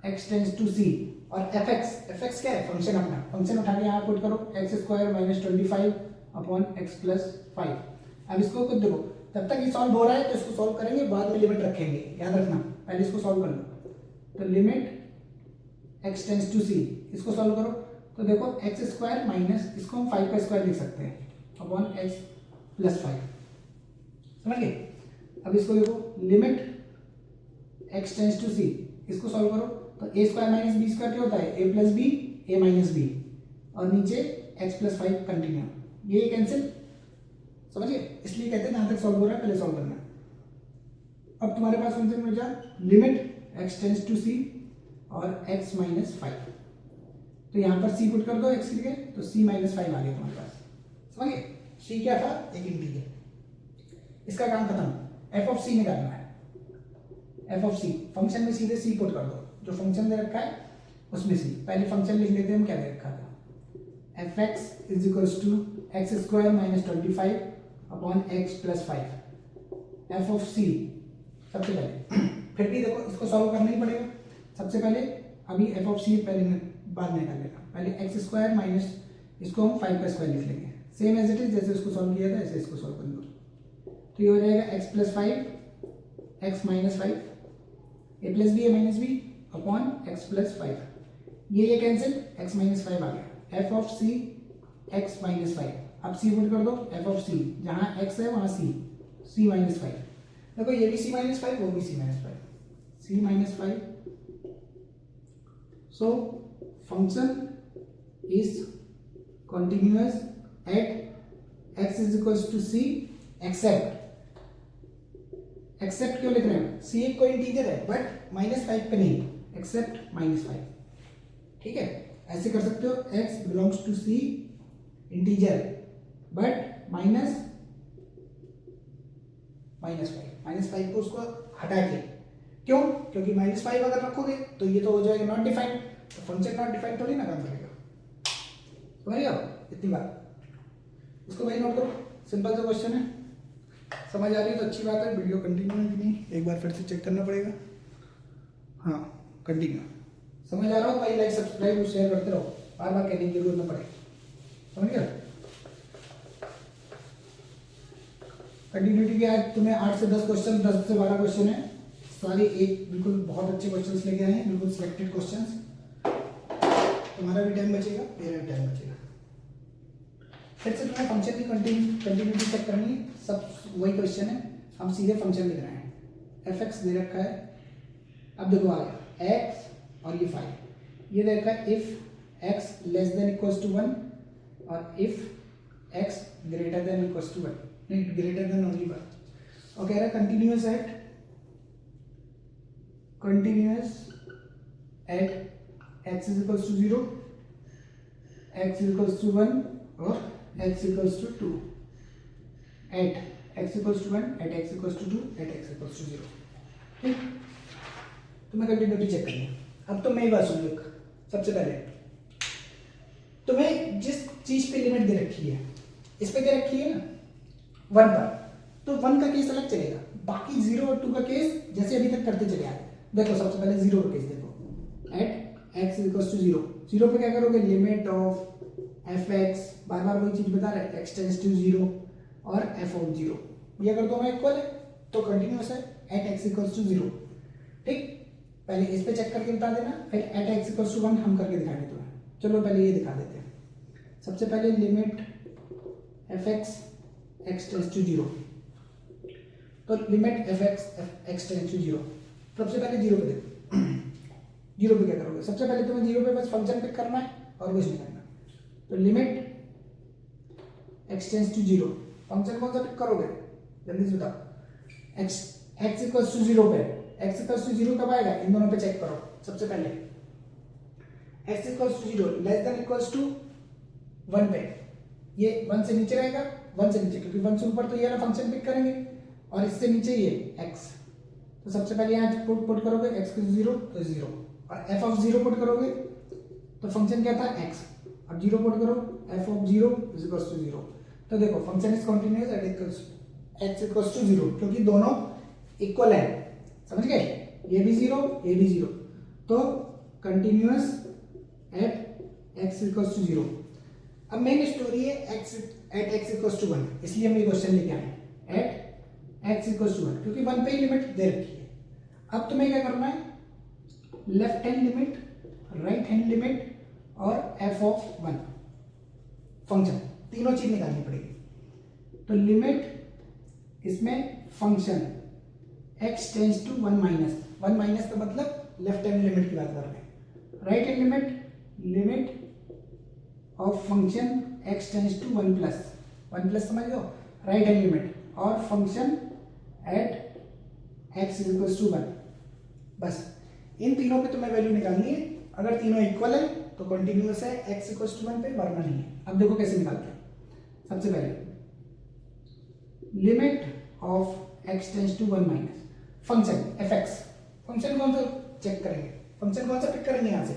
[SPEAKER 1] x tends to c और fx क्या है, फंक्शन अपना, फंक्शन उठा के यहाँ पुट करो, x² -25 अपॉन x + 5। अब इसको खुद देखो, तब तक ये सॉल्व हो रहा है तो इसको सॉल्व करेंगे, बाद में लिमिट रखेंगे, याद रखना। पहले इसको सॉल्व कर लो। तो limit x tends to c, इसको सॉल्व करो तो देखो एक्स स्क्वायर माइनस इसको हम 5 का स्क्वायर लिख सकते हैं अपॉन x प्लस 5, समझ गए। अब इसको देखो limit x tends to c, इसको सॉल्व करो तो a square minus b square क्या होता है, a plus B a minus B, और नीचे x प्लस 5 कंटिन्यू, ये कैंसिल, समझिए। इसलिए कहते हैं जहां तक सॉल्व हो रहा है पहले सॉल्व करना। अब तुम्हारे पास फंक्शन में जा limit x tends to c और x माइनस 5, तो यहाँ पर c पुट कर दो x की जगह, तो c माइनस 5 आ गया तुम्हारे पास, समझिए। c क्या था, एक इंटीजर, इसका काम खत्म। f ऑफ c निकालना है, f ऑफ c फंक्शन में सीधे c पुट कर दो, जो फंक्शन दे रखा है उसमें c, पहले फंक्शन लिख लेते हैं हम, क्या दे रखा था, fx is equals to X square minus 25 upon x plus 5, f of c सबसे पहले फिर भी देखो इसको सॉल्व करना ही पड़ेगा। सबसे पहले अभी f ऑफ c पहले बाद में निकाल लेगा, पहले एक्स स्क्वायर माइनस इसको हम 5 का स्क्वायर लिख लेंगे, सेम एज इट इज जैसे उसको सॉल्व किया था ऐसे इसको सॉल्व कर दो, तो ये हो जाएगा x plus 5 x minus 5 a plus B a minus B upon x plus 5, ये कैंसिल, x माइनस 5 आ गया, f of c x minus 5, अब c पुट कर दो, f ऑफ c जहाँ x है वहाँ c माइनस 5, देखो ये भी c माइनस 5 वो भी c minus 5, c minus 5, so function is continuous at x is equals to c except क्यों लिख रहे हैं, c एक कोई इंटीजर है बट माइनस 5 पे नहीं, एक्सेप्ट माइनस 5, ठीक है। ऐसे कर सकते हो x belongs to c integer but minus 5 को उसको हटा के, क्यों, क्योंकि माइनस 5 अगर रखोगे तो ये तो हो जाएगा नॉट डिफाइंड, तो फंक्शन नॉट डिफाइंड थोड़ी ना काम करेगा, समझिए इतनी बात, इसको भाई नोट करो, सिंपल सा क्वेश्चन है, समझ आ रही है तो अच्छी बात है। वीडियो कंटिन्यू है कि नहीं एक बार फिर से चेक करना पड़ेगा, हाँ कंटिन्यू, समझ आ रहा हो भाई, लाइक सब्सक्राइब और शेयर करते रहो, बार बार कहने की जरूरत ना पड़े, समझ गया। कंटिन्यूटी के आज तुम्हें 8 से 10 क्वेश्चन, 10 से 12 क्वेश्चन है, सारे एक बिल्कुल बहुत अच्छे क्वेश्चंस लेके आए हैं, बिल्कुल सिलेक्टेड क्वेश्चंस, तुम्हारा भी टाइम बचेगा मेरा भी टाइम बचेगा। फिर से तुम्हें फंक्शन की कंटिन्यूटी चेक करनी है, सब वही क्वेश्चन है, हम सीधे फंक्शन लिख रहे हैं, fx दे रखा है, अब देखो आ गया x और ये 5, ये दे रखा है if x less than equals to 1 और if x greater than equals to 1, नहीं ग्रेटर देन ओनली 1, और कह रहा है continuous at x is equals to 0, x is equals to 1 और x equals to 2, at x equals to 1, at x equals to 2, at x equals to 0, ठीक। तुम्हें continuity check करनी है। अब तो मेरी बात सुन लो, सबसे पहले तुम्हें जिस चीज पे लिमिट दे रखी है, इस पे दे रखी है ना 1 पर, तो 1 का केस अलग चलेगा, बाकी 0 और 2 का केस जैसे अभी तक करते चले आए। देखो सबसे पहले 0 का केस देखो, एट x इक्वल्स टू 0 पे क्या करोगे, लिमिट ऑफ fx, बार बार वही चीज बता रहा है, x टेंड्स टू 0 और f ऑफ 0, ये अगर दोनों इक्वल है तो कंटिन्यूअस है एट x इक्वल्स टू 0, ठीक। पहले इस पे चेक करके बता देना, फिर एट x इक्वल्स टू 1 हम करके दिखाएंगे तुम्हें। चलो पहले ये दिखा देते हैं। सबसे पहले limit fx x tends to 0, तो limit fx x tends to 0, सबसे पहले 0 पे देखो, 0 पे क्या करोगे, सबसे पहले तुम्हें 0 पे बस फंक्शन पिक करना है और कुछ नहीं करना, तो limit x tends to 0, function कौन सा पिक करोगे जल्दी से बताओ, x इक्वल्स टू 0 पे, x इक्वल्स टू 0 कब आएगा, इन दोनों पे चेक करो। सबसे पहले x equals to 0 less than equals to 1 पे, ये 1 से नीचे रहेगा, 1 से नीचे, क्योंकि 1 से ऊपर तो ये वाला फंक्शन पिक करेंगे और इससे नीचे ये x, तो सबसे पहले यहाँ पुट करोगे x इक्वल्स 0 तो 0, और f ऑफ 0 पुट करोगे तो फंक्शन क्या था x, अब 0 पुट करो, f of 0 is equals to 0, तो देखो function is continuous at x equals to 0, क्योंकि दोनों इक्वल है, समझ गए, ये भी 0 ये भी 0, तो continuous at x equals to 0। अब मेन स्टोरी है x at x equals to 1, इसलिए हम ये क्वेश्चन लेके आए एट x इक्वल्स टू 1, क्योंकि 1 पे ही लिमिट दे रखी है। अब तुम्हें क्या करना है, left hand limit, right hand limit और एफ ऑफ वन फंक्शन, तीनों चीज निकालनी पड़ेगी। तो लिमिट इसमें function x tends to one minus का मतलब लेफ्ट हैंड लिमिट की बात कर रहे हैं। Right hand limit, limit of function x tends to one plus समझ लो, राइट हैंड लिमिट और function at x is equal to one. बस इन तीनों पे तुम्हें वैल्यू निकालनी है। अगर तीनों इक्वल है तो कंटिन्यूअस है, x इक्वल टू वन पे, वरना नहीं है। अब देखो कैसे निकालते हैं। सबसे पहले limit of x tends to one minus function fx, function कौन सा चेक करेंगे, फंक्शन कौन सा पिक करेंगे यहाँ से,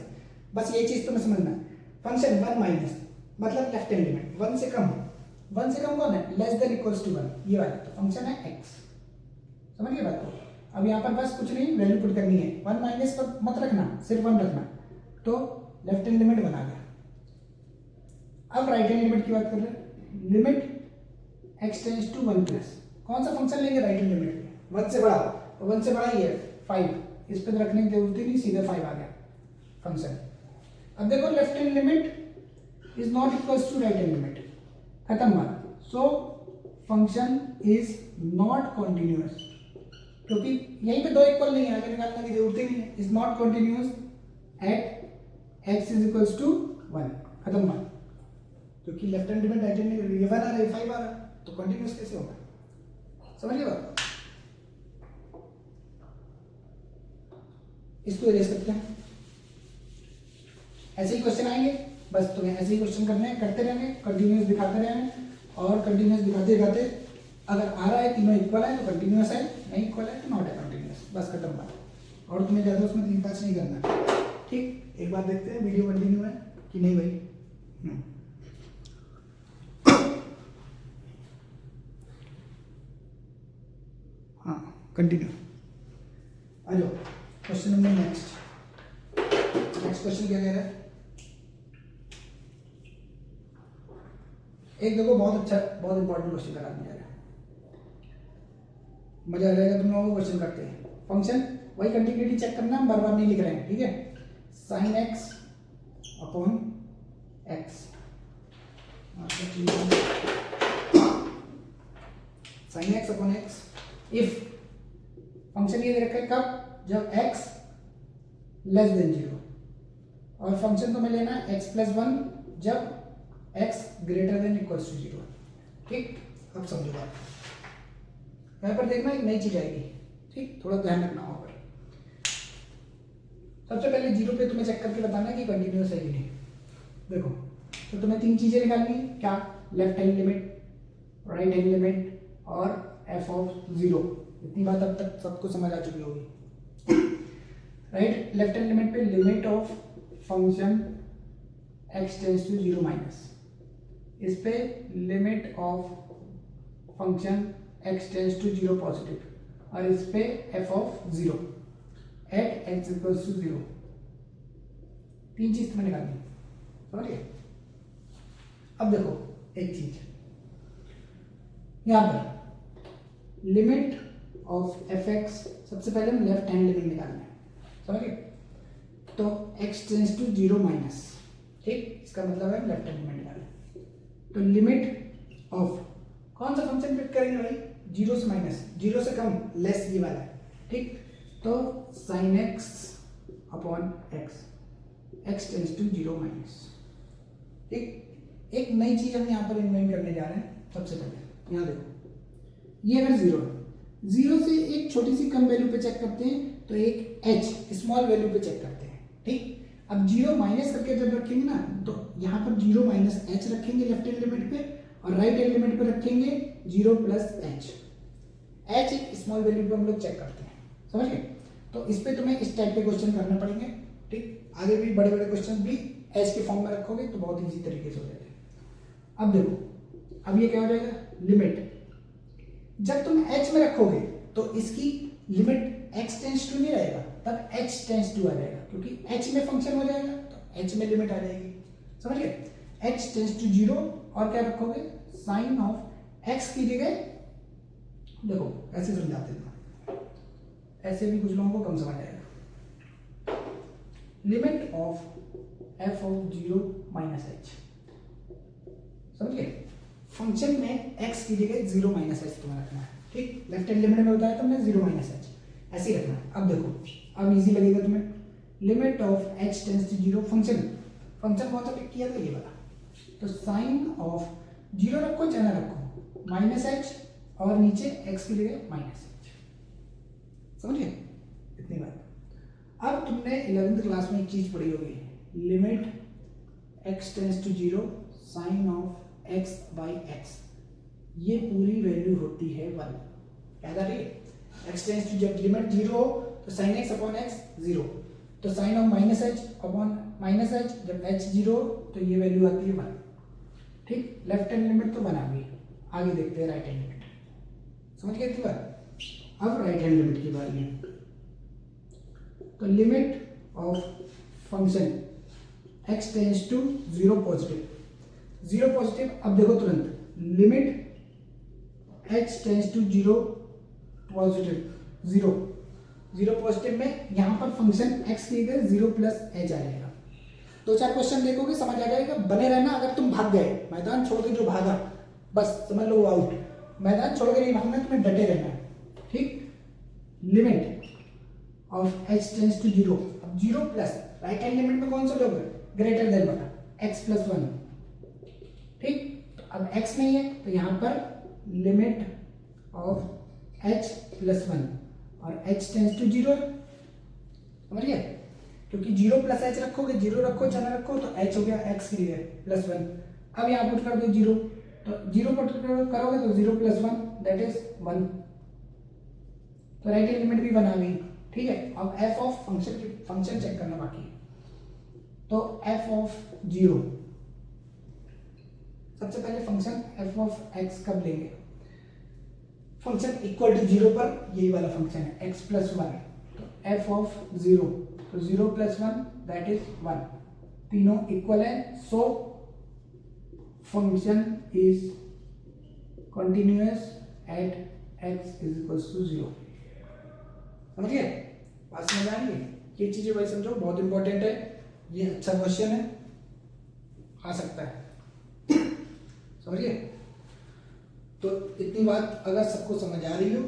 [SPEAKER 1] बस ये चीज तुम्हें समझना है। फंक्शन वन माइनस मतलब लेफ्ट हैंड लिमिट, वन से कम कौन है, less than equals to one, ये वाला तो फंक्शन है x। समझ गए बात को। अब यहाँ पर बस कुछ नहीं, वैल्यू पुट करनी है, वन माइनस पर मत रखना, सिर्फ वन रखना, तो लेफ्ट हैंड लिमिट बना गया। अब राइट हैंड लिमिट की बात कर रहे हैं, limit x tends to one plus, कौन सा फंक्शन लेंगे राइट हैंड लिमिट में, वन से बड़ा, तो वन से बड़ा ही है 5, इस पे रखने की जरूरत ही नहीं, सीधे 5 आ गया फंक्शन। अब देखो left hand limit is not equals to right hand limit, खत्म बात। So function is not continuous, क्योंकि यहीं पे दो इक्वल नहीं है, आगे निकालने की जरूरत ही नहीं है। Is not continuous at x is equals to one, खत्म बात। क्योंकि left hand limit right hand limit ये 1 आ रहा है, 5 आ रहा है, तो कॉन्टिन्यूअस कैसे होगा, समझिए बात। इसको इरेज करते हैं, ऐसे ही क्वेश्चन आएंगे, बस तुम्हें ऐसे ही क्वेश्चन करने करते रहेंगे, कंटिन्यूअस दिखाते रहेंगे, और कंटिन्यूअस दिखाते दिखाते अगर आ रहा है तीनों इक्वल है तो कंटिन्यूअस है, नहीं इक्वल है तो नॉट है कंटिन्यूअस, बस खत्म बात। और तुम्हें ज़्यादा उसमें 3-5 नहीं करना, ठीक। एक बार देखते हैं वीडियो कंटिन्यू है कि नहीं भाई। हाँ कंटिन्यू, आ जाओ क्वेश्चन नंबर नेक्स्ट क्वेश्चन क्या कह रहा है। एक देखो बहुत अच्छा, बहुत इंपॉर्टेंट क्वेश्चन करा दिया है, मजा आ जाएगा तुम लोगों को क्वेश्चन करते हैं। फंक्शन वही कंटिन्यूटी चेक करना, हम बार बार नहीं लिख रहे हैं, ठीक है। Sine x upon x, sine x upon x, if function ये दे रखा है कब, जब x लेस देन 0, और फंक्शन तुम्हें लेना है x प्लस वन जब x greater than equals to 0, ठीक। अब समझो बात, यहाँ पर देखना एक नई चीज आएगी, ठीक, थोड़ा ध्यान रखना होगा। सबसे पहले 0 पे तुम्हें चेक करके बताना है कि कंटिन्यूअस है कि नहीं। देखो तो तुम्हें 3 चीजें निकालनी है, क्या, left hand limit, right hand limit और एफ ऑफ 0। इतनी बात अब तक सबको समझ आ चुकी होगी। राइट, लेफ्ट हैंड लिमिट पे limit of function x tends to 0 minus, इस पे limit of function x tends to 0 positive, और इस पे f of 0 at x equals to 0। 3 चीज तुम्हें निकालनी है, समझिए। अब देखो एक चीज यहां पर लिमिट ऑफ fx, सबसे पहले हम लेफ्ट हैंड लिमिट निकालना है, समझिए। तो x टेंस टू 0 माइनस, ठीक, इसका मतलब है लेफ्ट हैंड लिमिट निकालना। तो लिमिट ऑफ कौन सा फंक्शन पिक करेंगे भाई, 0 से माइनस, 0 से कम, लेस ये वाला है, ठीक। तो sine x upon x tends to 0 minus, ठीक। एक नई चीज हम यहाँ पर इन्वेंट करने जा रहे हैं। सबसे पहले यहाँ देखो, ये अगर 0 है, 0 से एक छोटी सी कम वैल्यू पे चेक करते हैं, तो एक h स्मॉल वैल्यू पे चेक करते हैं, ठीक। अब 0 माइनस करके जब रखेंगे ना, तो यहाँ पर 0 माइनस h रखेंगे लेफ्ट हैंड लिमिट पे, और राइट हैंड लिमिट पे रखेंगे 0 प्लस h। h एक स्मॉल वैल्यू पे हम लोग चेक करते हैं, समझ गए। तो इस पे तुम्हें इस टाइप के क्वेश्चन करने पड़ेंगे, ठीक। आगे भी बड़े बड़े क्वेश्चन भी h के फॉर्म में रखोगे तो बहुत इजी तरीके से हो जाएगा। अब देखो, अब ये क्या हो जाएगा, लिमिट जब तुम h में रखोगे तो इसकी लिमिट x टेंस टू नहीं रहेगा, तब h टेंस टू आ जाएगा, क्योंकि h में फंक्शन हो जाएगा तो h में लिमिट आ जाएगी, समझ गए। h टेंस टू 0, और क्या रखोगे, साइन ऑफ x की जगह, देखो ऐसे समझाते हैं, ऐसे भी कुछ लोगों को कम समझ आएगा। Limit of F of 0 minus H. समझिए, फंक्शन में x की जगह 0 माइनस एच तुम्हें रखना है, ठीक। लेफ्ट हैंड लिमिट में बताया तुमने 0 माइनस एच, ऐसे ही रखना है। अब देखो, अब इजी लगेगा तुम्हें। Limit of h tends to 0, function कौन सा पिक किया था, ये वाला। तो साइन ऑफ 0 रखो चाहे ना रखो, माइनस एच और नीचे x की जगह माइनस एच। समझिए इतनी बात। अब तुमने 11th क्लास में एक चीज पढ़ी होगी, limit x tends to 0 sine of x by x, ये पूरी वैल्यू होती है 1। याद आ रही है? x टेंस टू, जब लिमिट 0 हो तो साइन x अपॉन x 0, तो sine of minus H upon minus H, जब h 0 हो तो ये वैल्यू आती है 1, ठीक। लेफ्ट हैंड लिमिट तो बना गई, आगे देखते हैं राइट हैंड लिमिट। समझ गए इतनी बात? अब राइट हैंड लिमिट की बात है। तो limit of function x tends to 0 positive, 0 positive. अब देखो तुरंत, limit h tends to 0 positive, 0 positive में यहाँ पर फंक्शन x की जगह 0 प्लस h आ जाएगा। 2-4 क्वेश्चन देखोगे समझ आ जाएगा। बने रहना, अगर तुम भाग गए, मैदान छोड़ के जो भागा बस समझ लो आउट। मैदान छोड़ के नहीं भागना, तुम्हें डटे रहना है, ठीक। Limit of h tends to 0, अब 0 प्लस, राइट हैंड लिमिट में कौन सा लोगे, ग्रेटर देन वाला, x प्लस 1, ठीक। अब x नहीं है तो यहाँ पर लिमिट ऑफ h प्लस 1 और h टेंस टू 0, समझ गए? क्योंकि 0 प्लस h रखोगे, 0 रखो चाहे रखो तो h हो गया x की जगह प्लस 1। अब यहाँ पुट कर दो 0, तो 0 पुट करोगे तो 0 प्लस 1 दैट इज 1, तो राइट हैंड लिमिट भी बना गई, ठीक है। अब f ऑफ फंक्शन चेक करना बाकी है। तो f ऑफ 0, सबसे पहले फंक्शन f ऑफ x कब लेंगे, फंक्शन इक्वल टू 0 पर, यही वाला फंक्शन है x प्लस 1, तो f ऑफ 0, तो 0 प्लस 1 दैट इज 1, तीनों इक्वल है, so function is continuous at x is equal to 0। समझिए बात समझ आ रही है? ये चीजें भाई समझो, बहुत इंपॉर्टेंट है, ये अच्छा क्वेश्चन है, आ सकता है, समझिए। तो इतनी बात अगर सबको समझ आ रही हो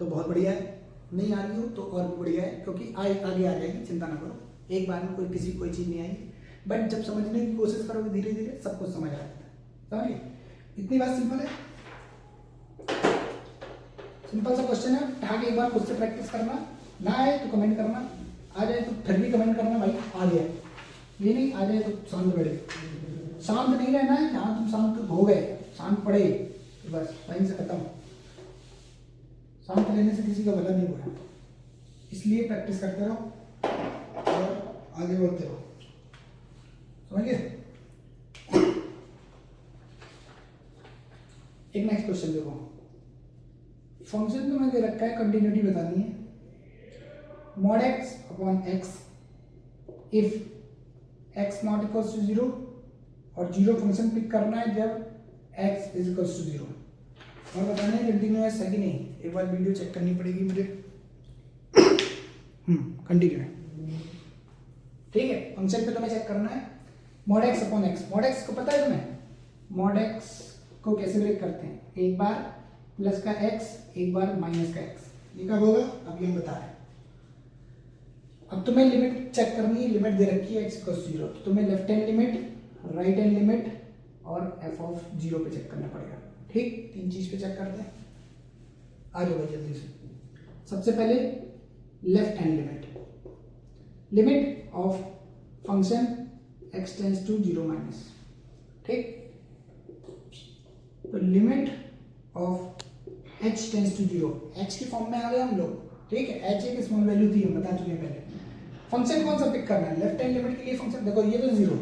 [SPEAKER 1] तो बहुत बढ़िया है, नहीं आ रही हो तो और भी बढ़िया है, क्योंकि आगे आ जाएगी, चिंता ना करो। एक बार में कोई चीज़ नहीं आएगी, बट जब समझने की कोशिश करोगे धीरे धीरे सब कुछ समझ आ जाता है। समझिए इतनी बात सिंपल है, सिंपल सा क्वेश्चन है। उठा के एक बार खुद से प्रैक्टिस करना, ना आए तो कमेंट करना, आ जाए तो फिर भी कमेंट करना भाई आ गया, ये नहीं आ जाए तो शांत बैठे। शांत नहीं रहना है, जहाँ तुम शांत हो गए, शांत पड़े तो बस वहीं से खत्म। शांत रहने से किसी का भला नहीं हुआ, इसलिए प्रैक्टिस करते रहो और आगे बढ़ते रहो, समझिए। एक नेक्स्ट क्वेश्चन देखो, फंक्शन तो मैंने दे रखा है, कंटिन्यूटी बतानी है। Mod x upon x if x not equals to 0, और 0 फंक्शन पिक करना है जब x इज इक्वल्स टू 0, और बताना है कंटिन्यूअस है कि नहीं। एक बार वीडियो चेक करनी पड़ेगी मुझे। कंटिन्यू है, ठीक है। फंक्शन पे तुम्हें चेक करना है mod x upon x। Mod x को पता है तुम्हें, मॉड x को कैसे ब्रेक करते हैं, एक बार प्लस का x, एक बार माइनस का x, ये कब होगा अभी हम बता रहे हैं। अब तुम्हें लिमिट चेक करनी है, लिमिट दे रखी है x इक्वल्स टू 0, तो तुम्हें left hand limit, right hand limit और f ऑफ 0 पे चेक करना पड़ेगा, ठीक। 3 चीज पे चेक करते हैं, आ जाओ जल्दी से। सबसे पहले left hand limit, limit of function x tends to 0 minus, ठीक। तो limit of h tends to 0, h की फॉर्म में आ गए हम लोग, ठीक है। h एक स्मॉल वैल्यू थी, हम बता चुके हैं पहले। फंक्शन कौन सा पिक करना है, लेफ्ट हैंड लिमिट के लिए फंक्शन देखो, ये तो 0,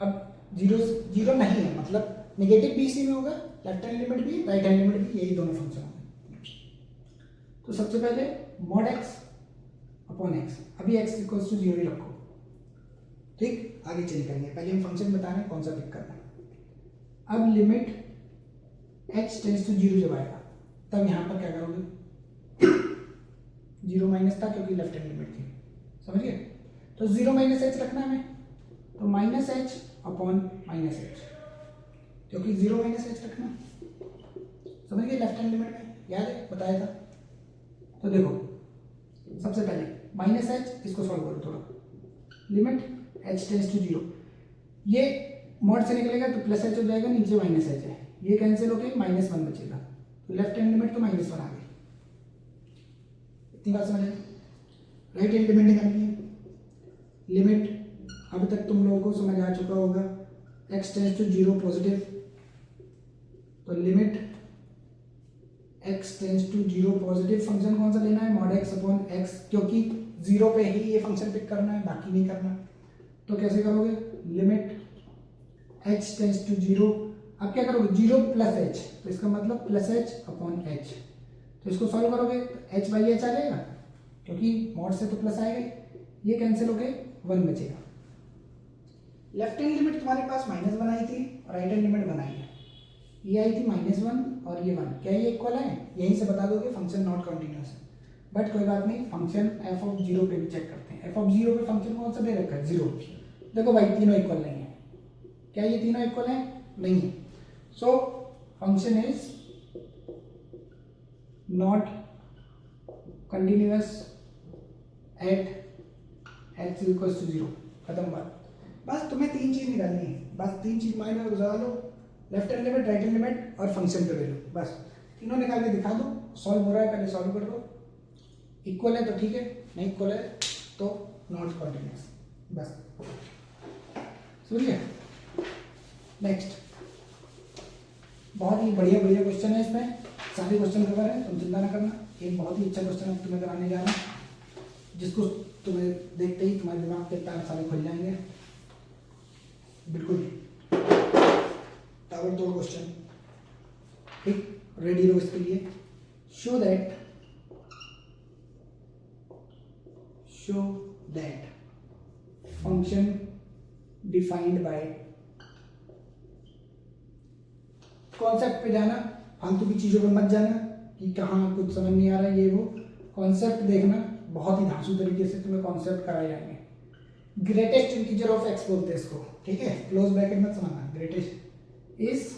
[SPEAKER 1] अब 0 नहीं है, मतलब नेगेटिव भी इसी में होगा, लेफ्ट हैंड लिमिट भी राइट हैंड लिमिट भी, यही दोनों फंक्शन होंगे। तो सबसे पहले मॉड x अपॉन x, अभी x इक्वल्स टू 0 ही रखो, ठीक। आगे चेंज करेंगे, पहले हम फंक्शन बताना है कौन सा पिक करना है। अब लिमिट h टेंस टू 0 जब आएगा तब यहाँ पर क्या करोगे, 0 माइनस था क्योंकि लेफ्ट हैंड लिमिट थी, समझिए। तो 0 माइनस एच रखना है हमें, तो minus H upon minus H, क्योंकि 0 माइनस एच रखना, समझ गए। लेफ्ट हैंड लिमिट में याद है बताया था। तो देखो सबसे पहले माइनस एच, इसको सॉल्व करो थोड़ा, लिमिट एच टेंस टू 0, ये मॉड से निकलेगा तो प्लस एच हो जाएगा, नीचे माइनस एच है, ये कैंसिल हो गई, -1 बचेगा, तो लेफ्ट हैंड लिमिट तो -1 आ गई। इतनी बात समझ आई। राइट हैंड लिमिट निकालनी है, लिमिट अभी तक तुम लोगों को समझ आ चुका होगा, x टेंस टू 0 पॉजिटिव, तो limit x tends to 0 positive, function कौन सा लेना है, मॉड x अपॉन x, क्योंकि 0 पे ही ये फंक्शन पिक करना है, बाकी नहीं करना। तो कैसे करोगे, लिमिट h टेंस टू 0, अब क्या करोगे 0 प्लस h, तो इसका मतलब प्लस h अपॉन h, तो इसको सॉल्व करोगे तो h बाई h आ जाएगा, क्योंकि मॉड से तो प्लस आएगा, ये कैंसिल हो गए, 1 बचेगा। लेफ्ट हैंड लिमिट तुम्हारे पास -1 आई थी और राइट हैंड लिमिट 1 आई है, ये आई थी -1 और ये 1, क्या ये इक्वल है, यहीं से बता दोगे फंक्शन नॉट कंटिन्यूअस है। बट कोई बात नहीं, फंक्शन f ऑफ 0 पे भी चेक करते हैं। f ऑफ 0 पे फंक्शन कौन सा दे रखा है, 0। देखो भाई तीनों इक्वल नहीं है, क्या ये तीनों इक्वल है, नहीं है, so function is not continuous at x equals to 0, खत्म बात। बस तुम्हें 3 चीज निकालनी है, बस 3 चीज माइंड में गुजार लो, left hand limit, right hand limit और फंक्शन पे वैल्यू, बस तीनों निकाल के दिखा दो। सॉल्व हो रहा है पहले सॉल्व कर दो, इक्वल है तो ठीक है, नहीं इक्वल है तो नॉट कंटिन्यूअस, बस समझिए। नेक्स्ट, बहुत ही बढ़िया बढ़िया क्वेश्चन है, इसमें सारे क्वेश्चन कवर है, तुम चिंता ना करना। एक बहुत ही अच्छा क्वेश्चन तुम्हें कराने जा रहा हूँ, जिसको तुम्हें देखते ही तुम्हारे दिमाग के तार सारे खुल जाएंगे, बिल्कुल ताबड़तोड़ क्वेश्चन, ठीक, रेडी रहो इसके लिए। Show that function defined by, concept पे जाना, फालतू की चीजों पे मत जाना कि कहाँ कुछ समझ नहीं आ रहा है ये वो, कॉन्सेप्ट देखना, बहुत ही धांसू तरीके से तुम्हें कॉन्सेप्ट कराए जाएंगे। ग्रेटेस्ट इंटीजर ऑफ एक्स बोलते हैं इसको, ठीक है, क्लोज ब्रैकेट मत समझना, greatest is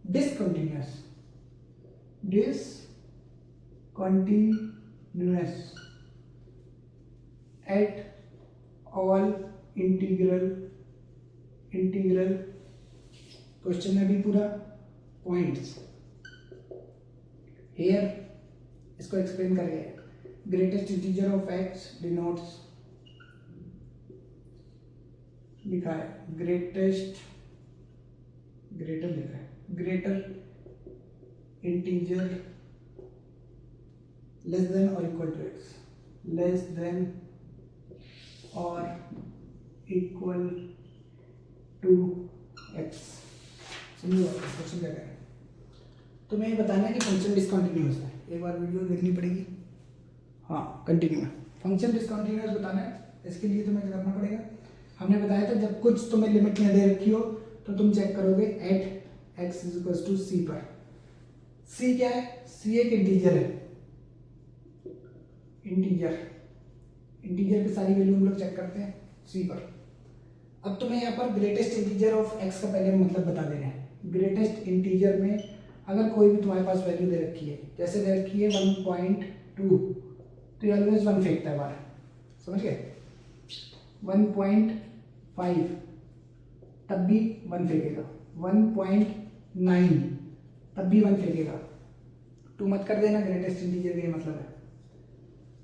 [SPEAKER 1] discontinuous at all integral question में भी पूरा पॉइंट्स हेयर इसको एक्सप्लेन कर गया। Greatest integer of X denotes, लिखा है ग्रेटर लिखा है, ग्रेटर इंटीजर लेस देन और equal to X, less than और इक्वल टू एक्स। समझो क्वेश्चन क्या है, तुम्हें ये बताना है कि फंक्शन डिसकंटिन्यूअस है, एक बार वीडियो देखनी पड़ेगी। हाँ कंटिन्यू, फंक्शन डिसकंटिन्यूअस बताना है, इसके लिए तुम्हें क्या करना पड़ेगा, हमने बताया था जब कुछ तुम्हें लिमिट में दे रखी हो तो तुम चेक करोगे at X is equal to C पर। सी क्या है, सी एक इंटीजर है, इंटीजर पे सारी वैल्यू हम लोग चेक करते हैं सी पर। अब तुम्हें यहाँ पर ग्रेटेस्ट इंटीजर ऑफ एक्स का पहले मतलब बता दे रहे हैं। ग्रेटेस्ट इंटीजर में अगर कोई भी तुम्हारे पास वैल्यू दे रखी है, जैसे दे रखी है 1.2, तो ये ऑलवेज 1 फेंकता है बाहर, समझ गए। 1.5 तब भी 1 फेंकेगा, 1.9 तब भी 1 फेंकेगा, 2 मत कर देना, ग्रेटेस्ट इंटीजर का मतलब है।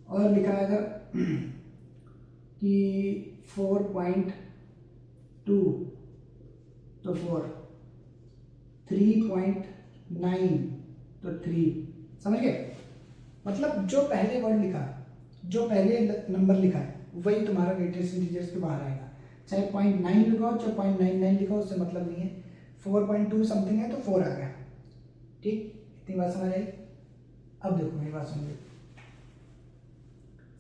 [SPEAKER 1] और लिखा है अगर कि 4.2 तो 4, 3.9 तो 3, समझ गए। मतलब जो पहले वर्ड लिखा है, जो पहले नंबर लिखा है वही तुम्हारा ग्रेटेस्ट इंटीजर्स के बाहर आएगा, चाहे 0.9 लिखा हो चाहे 0.99 लिखा हो, उससे मतलब नहीं है। 4.2 समथिंग है तो 4 आ गया, ठीक, इतनी बात समझ आई। अब देखो मेरी बात सुनिए,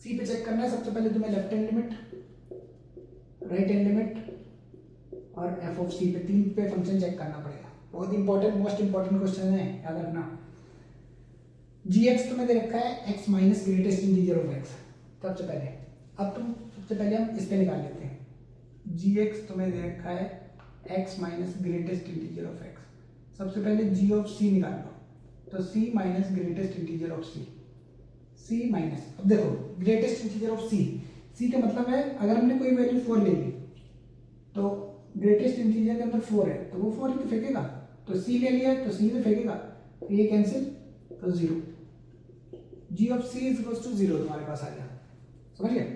[SPEAKER 1] सी पे चेक करना है सबसे पहले तुम्हें left hand limit, right hand limit और एफ ऑफ सी पे, 3 पे फंक्शन चेक करना पड़ेगा। बहुत इंपॉर्टेंट, मोस्ट इंपॉर्टेंट क्वेश्चन है, याद रखना। जी एक्स तुम्हें दे रखा है X minus greatest integer of X सबसे पहले। अब तुम सबसे पहले हम इस पे निकाल लेते हैं। जी एक्स तुम्हें दे रखा है X minus greatest integer of X. सबसे पहले जी ऑफ सी निकाल लो, तो C minus greatest integer of C, C minus, अब देखो greatest integer of C, C का मतलब है अगर हमने कोई वैल्यू 4 ले ली तो ग्रेटेस्ट इंटीजर के अंदर 4 है तो वो 4 ही तो फेंकेगा, तो सी ले लिया तो सी तो फेंकेगा, तो ये कैंसिल, तो 0, G of C is equal to 0 तुम्हारे पास आ गया, समझ गए।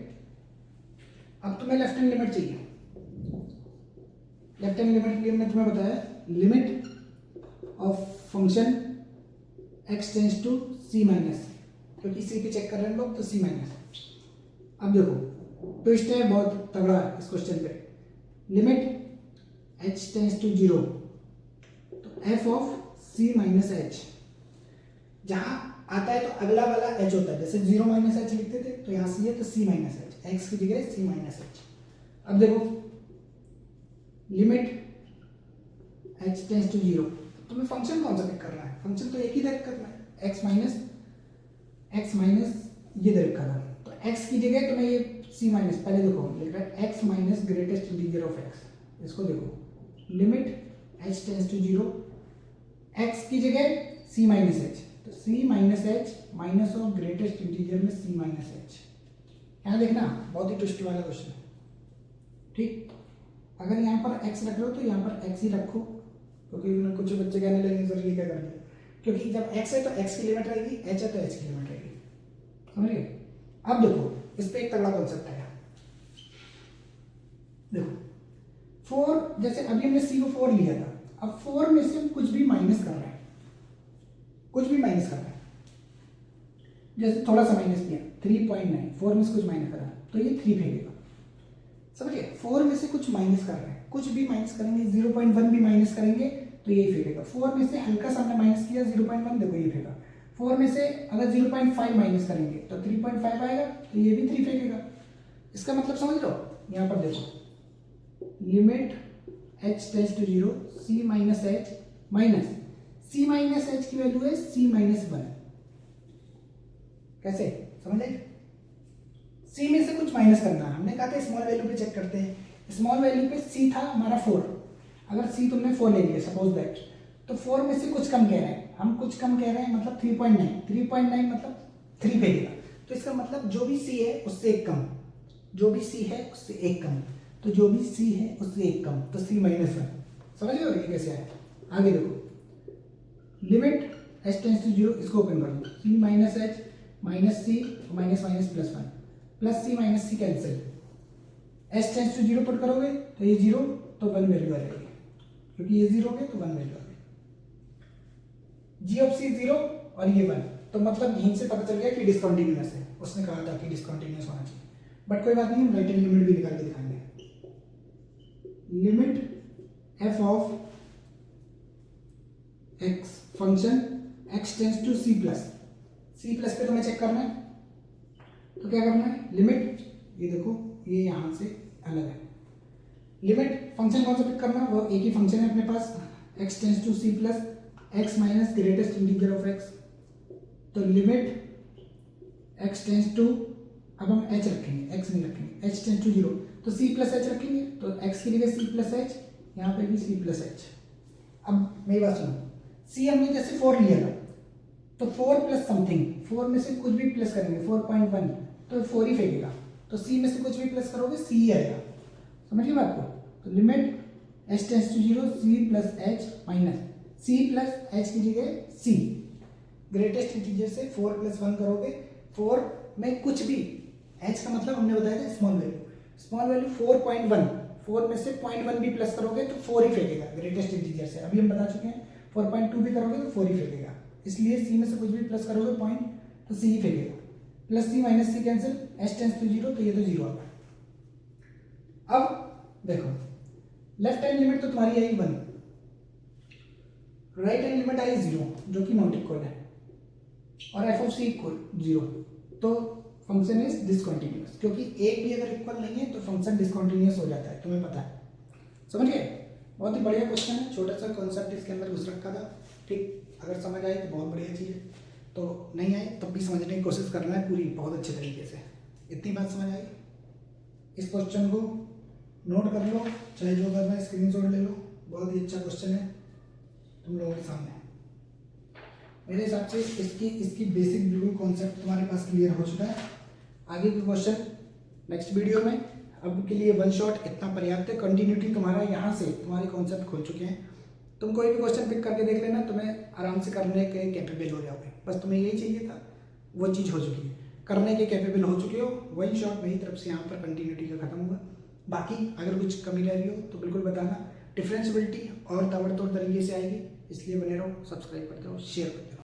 [SPEAKER 1] अब तुम्हें लेफ्ट हैंड लिमिट चाहिए। लेफ्ट हैंड लिमिट के लिए मैंने तुम्हें बताया limit of function x tends to c minus, क्योंकि c पे चेक कर रहे हैं लोग तो c माइनस। अब देखो ट्विस्ट है बहुत तगड़ा इस क्वेश्चन पे, लिमिट h टेंड्स टू 0 तो f of c minus h, जहां आता है तो अगला वाला h होता है, जैसे 0 माइनस h लिखते थे तो यहाँ c है तो c माइनस h, x की जगह c माइनस h। अब देखो लिमिट h टेंड्स टू 0, तुम्हें फंक्शन कौन सा पिक करना है, फंक्शन तो एक ही डायरेक्ट करना है, x माइनस ये डायरेक्ट करना है, तो x की जगह तुम्हें ये c माइनस, पहले देखो लिख रहा है x minus greatest integer of x, इसको देखो limit h tends to 0, x की जगह c माइनस h, तो c minus h minus of greatest integer में c माइनस h, यहाँ देखना बहुत ही ट्विस्ट वाला क्वेश्चन है, ठीक। अगर यहाँ पर x रख रहे हो तो यहाँ पर x ही रखो, क्योंकि कुछ बच्चे कहने लगे सर ये क्या कर दिया, क्योंकि जब x है तो x की लिमिट रहेगी, h है तो h की लिमिट रहेगी, समझिए। अब देखो इस पे एक तगड़ा कॉन्सेप्ट आया, देखो 4, जैसे अभी हमने c को 4 लिया था, अब 4 में से कुछ भी माइनस कर रहा है, कुछ भी माइनस कर रहा है, जैसे थोड़ा सा माइनस किया 3.9, 4 में से कुछ माइनस कर रहा है तो ये 3 फेंकेगा, समझिए। 4 में से कुछ माइनस कर रहे हैं, कुछ भी माइनस करेंगे, 0.1 भी माइनस करेंगे तो यही फेंकेगा। 4 में से हल्का सा हमने माइनस किया 0.1, देखो ये फेंका। 4 में से अगर 0.5 माइनस करेंगे तो 3.5 आएगा, तो ये भी 3 फेंकेगा। इसका मतलब समझ लो, यहाँ पर देखो limit h tends to 0 c minus h minus c minus h की वैल्यू है c माइनस 1, कैसे समझ आए। c में से कुछ माइनस करना है, हमने कहा था स्मॉल वैल्यू पे चेक करते हैं, स्मॉल वैल्यू पे c था हमारा 4, अगर c तुमने 4 ले लिया सपोज दैट, तो 4 में से कुछ कम कह रहे हैं, हम कुछ कम कह रहे हैं मतलब 3.9 मतलब 3 फेंकेगा, तो इसका मतलब जो भी c है उससे एक कम, जो भी c है उससे एक कम, तो जो भी c है उससे एक कम, तो c माइनस 1, समझ गए ये कैसे आया। आगे देखो लिमिट h टेंड्स टू 0, इसको ओपन कर लो, c minus h minus c minus minus plus 1 plus c minus c cancel, h tends to 0 put करोगे तो ये 0 तो 1 वैल्यू आ जाएगी, क्योंकि ये 0 हो गया तो 1 वैल्यू आ गई। g ऑफ c 0 और ये 1, तो मतलब यहीं से पता चल गया कि डिसकंटिन्यूअस है, उसने कहा था कि डिसकंटिन्यूअस होना चाहिए, बट कोई बात नहीं, हम राइट हैंड लिमिट भी निकाल के दिखाएंगे। Limit f of x function x tends to c plus पे तुम्हें चेक करना है, तो क्या करना है, लिमिट, ये देखो ये यहां से अलग है, लिमिट फंक्शन कौन सा पिक करना है, वो एक ही फंक्शन है अपने पास, x tends to c plus x minus greatest integer of x, तो लिमिट x टेंड्स टू, अब हम h रखेंगे, x नहीं रखेंगे, h टेंड्स टू 0, तो c प्लस h रखेंगे, तो x की जगह c प्लस h, यहाँ पे भी c प्लस h। अब मेरी बात सुनो, c हमने जैसे 4 लिया था, तो 4 प्लस समथिंग, 4 में से कुछ भी प्लस करेंगे 4.1 तो 4 ही फेंकेगा, तो c में से कुछ भी प्लस करोगे c ही आएगा, समझिए बात को। तो limit h tends to 0 c plus h minus c plus h की जगह c, ग्रेटेस्ट इंटीजर से 4 प्लस 1 करोगे, 4 में कुछ भी, h का मतलब हमने बताया था स्मॉल वैल्यू 4.1, 4 में से 0.1 भी प्लस करोगे तो 4 ही फेंकेगा ग्रेटेस्ट इंटीजर से, अभी हम बता चुके हैं 4.2 भी करोगे तो 4 ही फेंकेगा, इसलिए c में से कुछ भी प्लस करोगे पॉइंट तो c ही फेंकेगा, plus c minus c cancel, h tends to 0 तो ये तो 0 आ गया। अब देखो लेफ्ट हैंड लिमिट तो तुम्हारी आई 1, राइट हैंड लिमिट आई 0 जो कि नॉट इक्वल है, और f ऑफ c इक्वल 0, तो फंक्शन इज डिसकंटिन्यूअस, क्योंकि एक भी अगर इक्वल नहीं है तो फंक्शन डिसकंटिन्यूअस हो जाता है, तुम्हें पता है, समझ गए। बहुत ही बढ़िया क्वेश्चन है, छोटा सा कॉन्सेप्ट इसके अंदर घुस रखा था, ठीक। अगर समझ आए तो बहुत बढ़िया चीज़ है, तो नहीं आए तब भी समझने की कोशिश करना है पूरी बहुत अच्छे तरीके से। इतनी बात समझ आई। इस क्वेश्चन को नोट कर लो, चाहे जो करना है स्क्रीनशॉट ले लो। बहुत ही अच्छा क्वेश्चन है तुम लोगों के सामने। मेरे हिसाब से इसकी बेसिक बिल्कुल कॉन्सेप्ट तुम्हारे पास क्लियर हो चुका है। आगे के क्वेश्चन नेक्स्ट वीडियो में। अब के लिए वन शॉट इतना पर्याप्त है। कंटिन्यूटी तुम्हारा यहाँ से तुम्हारे कॉन्सेप्ट खोल चुके हैं। तुम कोई भी क्वेश्चन पिक करके देख लेना, तुम्हें आराम से करने के कैपेबल हो जाओगे। बस तुम्हें यही चाहिए था, वो चीज़ हो चुकी है, करने के कैपेबल हो चुके हो। वन शॉट मेरी तरफ से यहाँ पर कंटिन्यूटी का खत्म हुआ। बाकी अगर कुछ कमी रह रही हो तो बिल्कुल बताना। डिफरेंशियबिलिटी और ताबड़तोड़ तरीके से आएगी, इसलिए बने रहो, सब्सक्राइब करते रहो, शेयर करते रहो।